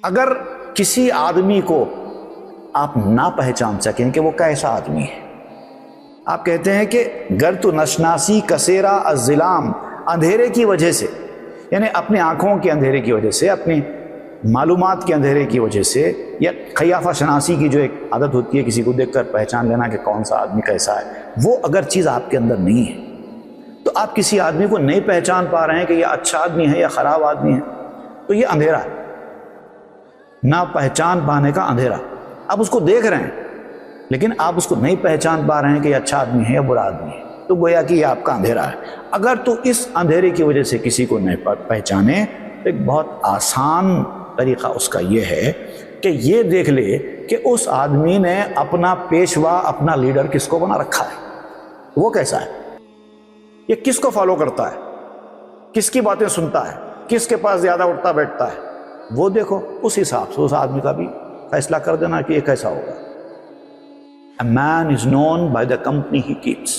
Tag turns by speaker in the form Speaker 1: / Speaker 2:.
Speaker 1: اگر کسی آدمی کو آپ نہ پہچان سکیں کہ وہ کیسا آدمی ہے، آپ کہتے ہیں کہ گر تو نشناسی کثیرا الظلام، اندھیرے کی وجہ سے، یعنی اپنی آنکھوں کے اندھیرے کی وجہ سے، اپنی معلومات کے اندھیرے کی وجہ سے، یا قیافہ شناسی کی جو ایک عادت ہوتی ہے کسی کو دیکھ کر پہچان لینا کہ کون سا آدمی کیسا ہے، وہ اگر چیز آپ کے اندر نہیں ہے تو آپ کسی آدمی کو نہیں پہچان پا رہے ہیں کہ یہ اچھا آدمی ہے یا خراب آدمی ہے، تو یہ اندھیرا ہے، نہ پہچان پانے کا اندھیرا۔ آپ اس کو دیکھ رہے ہیں لیکن آپ اس کو نہیں پہچان پا رہے ہیں کہ یہ اچھا آدمی ہے یا برا آدمی ہے، تو گویا کہ یہ آپ کا اندھیرا ہے۔ اگر تو اس اندھیرے کی وجہ سے کسی کو نہیں پہچانے تو ایک بہت آسان طریقہ اس کا یہ ہے کہ یہ دیکھ لے کہ اس آدمی نے اپنا پیشوا، اپنا لیڈر کس کو بنا رکھا ہے، وہ کیسا ہے، یہ کس کو فالو کرتا ہے، کس کی باتیں سنتا ہے، کس کے پاس زیادہ اٹھتا بیٹھتا ہے، وہ دیکھو، اس حساب سے اس آدمی کا بھی فیصلہ کر دینا کہ یہ کیسا ہوگا۔ A man is known by the company he keeps.